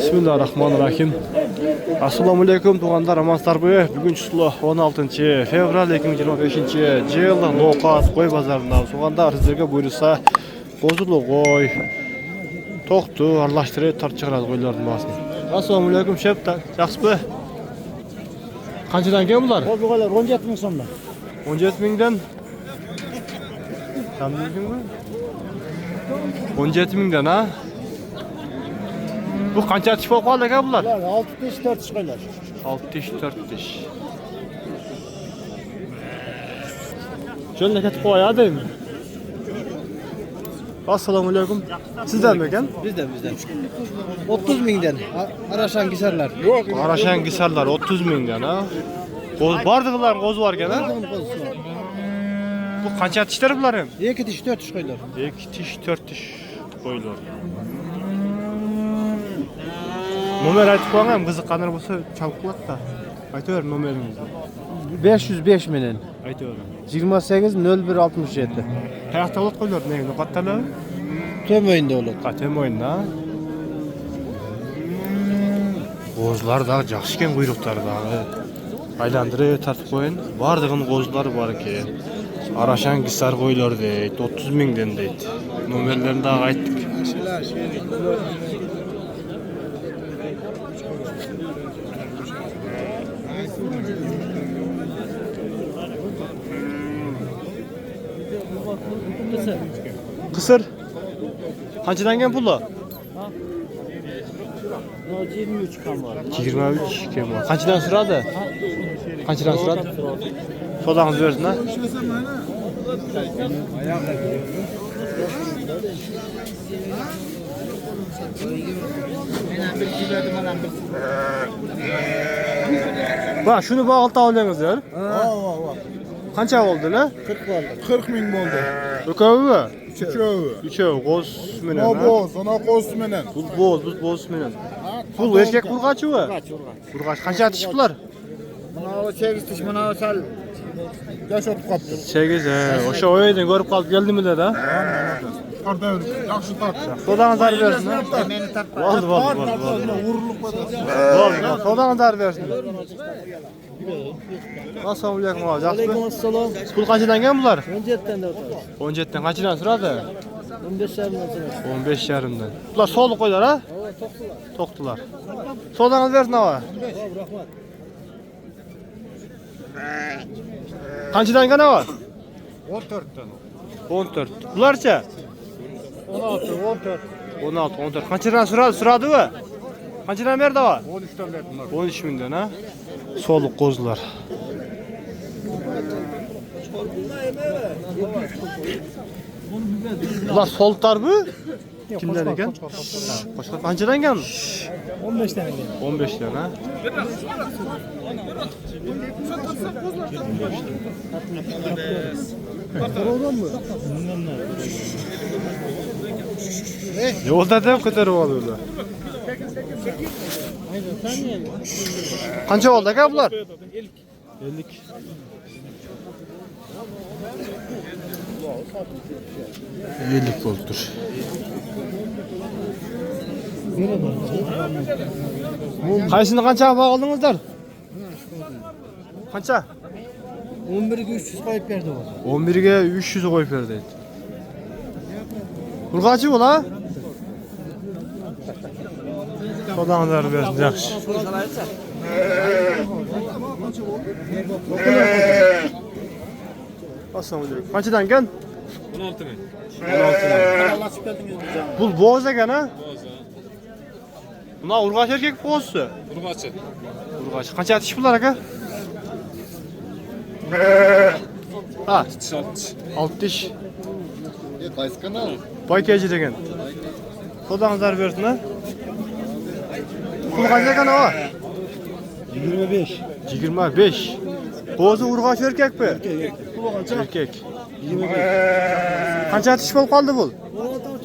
Bismillahirrahmanirrahim. Assalamu alaikum tuğanlar, amanslar bu. Bugün çıslı 16 fevral 2025 yıl Nokas koy bazarından soğanda sizlerge buyursa bozulu koy toxtu arlaştırı tartışırız koylardan basın. Assalamu alaikum şef, yaxşı bu. Qanchadan kelgan bular? Bu kadar 17 bin so'mdan. 17 mingdan. Tam bildingmi? 17 mingdan ha? Bu qancha tish bo'lib qoldi aka bular? Bular 6 tish 4 tish qo'ylar. 6 tish 4 tish. Şöyle ketib qo'yadimi? Assalomu alaykum. Sizdanmi ekan? Bizden. 30 mingdan. Araşan gisarlar. Yo'q. Qarashan gisarlar 30 mingdan ha. Qo'z bardig'ilar qo'z bor ekan ha. Bu qancha tishlar bular ham? 2 tish 4 tish qo'ylar. 2 tish 4 tish qo'ylar. Nomer aytib qo'ying, qiziqqanlar bo'lsa chalib qo'yadi-da. Aytaver nomeringizni. 505 menen. Aytaver. 28 01 67. Qayoqda bo'lib qo'ylar, nega noqattalar? Tömoyinda olur. Qatem o'yinda. Qo'zlar da yaxshi ekan, quyruqlari da. Aylantirib tartib qo'yin. Bardig'in qo'zlari bor ekan. Arashan gisar qo'ylar deydi, 30 mingdan deydi. Nomerlerini da aytdik. Kısır. Qanchadan kelgan pullar? 23 kan var. 23 kelgan. Qanchadan suradi? Qanchadan suradi? Sodangizni bersin ha. Bak şunu bu alta alıyorsunuz ya. Qancha oldu la? 40 oldu. 40 ming bo'ldi. Ukovi? Uchovi. Qo'z menen. Boz, ana qo'z menen. Bu qo'z menen. Pul erkak urg'achi-ku? Urg'ach. Qancha atishiblar? Mana 8 tish, mana sal. Yashotib qolibdi. 8. O'sha o'yindan ko'rib qolib keldimi dedi? Qardaver, yaxshi tart. Sodangizni zarb bersin. Meni tartma. Bo'ldi. Urilib qoldi. Bo'ldi. Sodangizni zarb bersin. Assalomu alaykum. Yaxshimi? Assalom. Pul qanchadan kelgan bular? 17 dan da o'tadi. 17 dan qanchadan suradi? 15 dan so'radi. 15 yarimdan. Bular soliq qo'ydilar ha? To'qdilar. Sodangizni bersin ava. Rahmat. Qanchadan kelgan ava? 14 dan. 14. Bularcha? 16. Qanchadan suradi-ku? Qanchadan berdi ava? 13 dan berdim. 13 mingdan ha? Soliq qo'zlar. Bular soliqlar-bu? Kimdan ekan? Boshqa qanchadan kelgan? 15 dan. 15 dan ha? Yo'lda deb ko'tarib oldilar. Qancha oldi aka bular? 50. Bo'libdir. Qaysini qancha oldingizlar? Qancha? 11 ga 300 qo'yib berdi o. 11 ga 300 qo'yib berdi. Urg'achi bo'l ha? Sodangizni bersin, yaxshi. Assalomu alaykum. Qanchadan kelgan? 16 ming. 16 ming. Bu bo'z ekan ha? Buna urg'achi erkak bo'zsi? Urg'achi. Urg'achi. Qancha tish bular aka? Ha, 6 tish. Qaysi kanal? Baykaji degan. Sodangizni bersin ha? Pul qancha ekan ava? 25. 25. Bo'zi urg'achi erkakmi? Erkak. 25. Qancha tish bo'lib qoldi bu?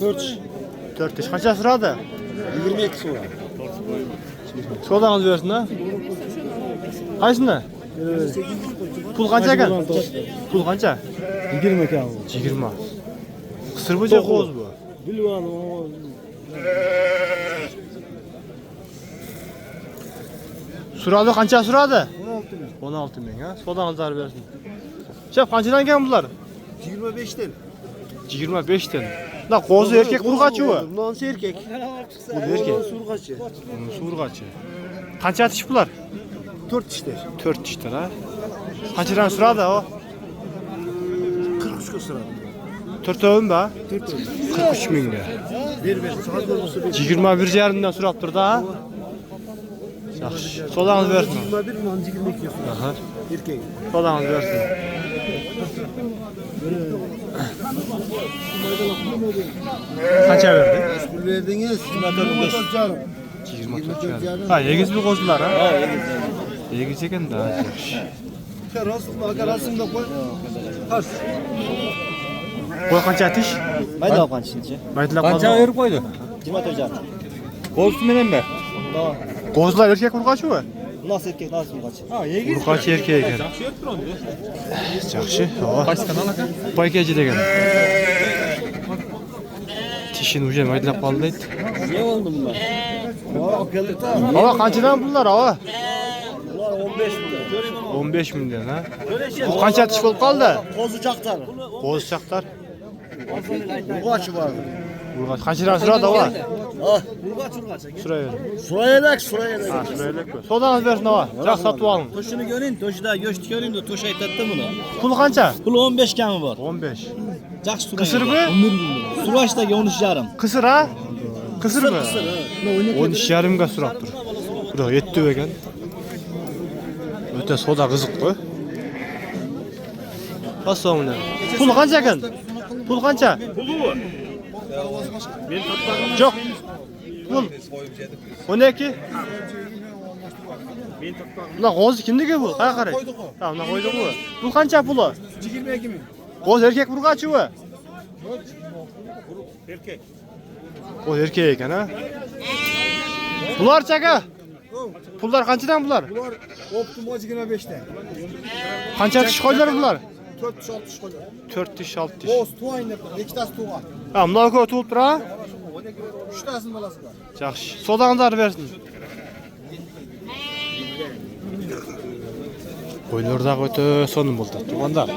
4 tish. 4 tish. Qancha suradi? 22 so'ra. Sodangizni bersin ha? Qaysini? Pul qancha ekan? Pul qancha? 20 ekan. 20. Qisir bu qo'z bu. Bilvan. Suradı qancha suradi? 16 ming. 16 ming ha. Sodan nazar bersin. Şef qanchadan kelgan bular? 25 ten. 25 dan. Da qo'zi erkek urg'achi bu. Bundan erkek. Bu erkek. Surgaçı. Surg'achi. Qancha tish bular? 4 tişler. 4 tishdir ha. Qanchadan suradi o? 43 sıra. 4 o'yim ba? 4 tane. 43 mingga. Ver. Saat olması 5. 21 yarimdan surab turdi ha. Yaxshi. Sodangiz bersin. 21 man 22 sıra. Aha. Erkek. Sodangiz bersin. Qancha berdi? Pul verdiniz. 24 yarım. 24 yarim. Ha, egiz bir qo'zilar ha? Ha, egiz ekan-da. Yaxshi. Rasımda koy. Tars. Qo'y qancha tish? Mayda olgan şimdi. Maydalab Qancha qoldi. berib qo'ydi? 24 yarım. Qo'zi menen be. Qo'zilar erkak urg'achimi? Nasıl erkek nasıl surgaçı? Ha, yegiz. Urg'achi erkak ekan. Yaxshi berib turadi. Yaxshi. Qaysi kanal aka? Paykachi degan. Tishini уже maydalab qoldi deydi. Ne oldu bunlar? Aa, geldik de. Ava qanchadan bunlar ava? Bunlar 15 milyon. 15 mingdan ha. Bu qancha tish bo'lib qoldi? Kozucaklar. Qo'zichaqlar. Urgaçı var. Urg'ach qanchadan suradi ava? Ah, urgaç. Suraver. Surayelek. Ha, suraverlik-ku. Sodangiz bersin ava. Yaxshi sotib oling. Toşunu görün, toşuda göçtü görün de toş aytattı bunu. Pul qancha? Pul 15 kamı var. 15. Cak sura. Kısır mı? Suraçta 13 yarım. Qisir ha? Qisirmi? 13 yarimga surab tur. Bura 7 ekan. O'ta soda qiziq-ku. Assalomu alaykum. Pul qancha ekan? Pul qancha? Yo'q. Pul 12. Buna qo'zi kimniki bu? Qara qarang. Ha, buna qo'ydik bu. Pul qancha puli? 22 ming. Qo'zi erkak urg'achi bu. Erkek. Qo'zi erkak ekan ha. Bular chaka. Pullar qanchadan bular? Bunlar optimum 25 ten. Qancha tish qo'ydilar bular? 4 tiş 6 tiş koyuyor. 4 tish, 6 tish. Boz tuğayın yapar. 2 tası tuğa. Ha, bunlar ko'p tu'lib tur ha? 3 tasının balası var. Yaxshi. Sodangizlarni bersin. Qo'ylarda o'ta so'nim bo'ldi. Tuğanlar.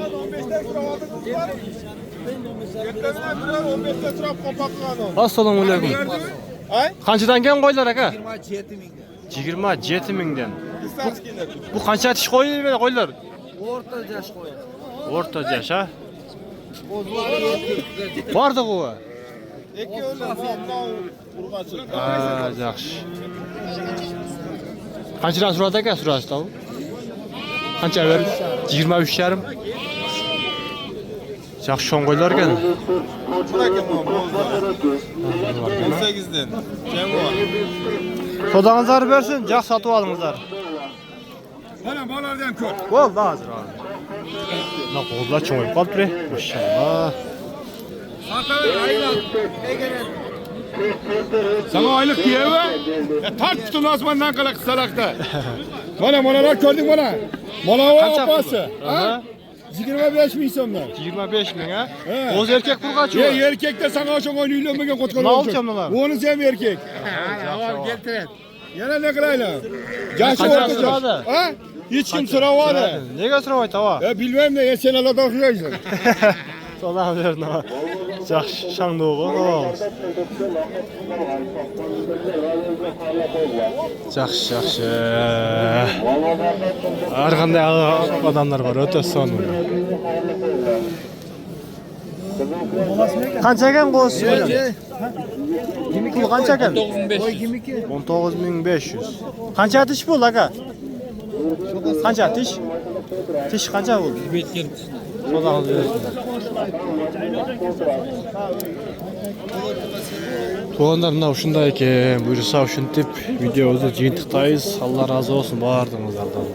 Assalomu alaykum. Qanchadan kelgan qo'ylar aka? 27 ming. 27 mingdan. Bu qancha tish qo'ylar qo'ylar? Orta yaş koyuyor. O'rta yash ha? Bordi bu. Ha, yaxshi. Qanchadan suradi aka surashda u? Qancha berdi? 23 yarim. Yaxshi sho'ng'oylar ekan. 18'den. Kim var? Sodangizlarni bersin, yaxshi sotib olingizlar. Bana balardan ko'r. Bo'ldi hozir. Na qo'llar cho'yib qolibdi. Maşallah. Sana aylık diye mi? Tart tutun osmandan kalak salakta. Bana gördün bana. Bana o Qancha pul? apası. Aha. 25 bin so'mdan. 25 ming ha? He. O'z erkak qurg'achi. Erkek de sana aşağı oynayılmagan koçkar Ne olacak. olacağım lan? Onu sen erkek. Yana ne kırayla? Yaşı Kaça ortaca. sırada? Ha? Hiç kim sıra var ya. Nega so'rayapti ava? Bilmem ne, sen alada okuyaysın. Sodan berdi ava. Yaxshi, shangdo'g'i. Yaxshi. Har qanday odamlar bor, o'ta son. Qancha ekan qo'zi? Pul qancha ekan? 19500. Qancha tish bu aka? Qancha tish? Tish qancha bo'ldi? Sodan berdi. Tuğanlar mına uşunday ekan, buyursa uşuntip videomuzu jintықтайыз. Allah razı olsun bardığınızlardan.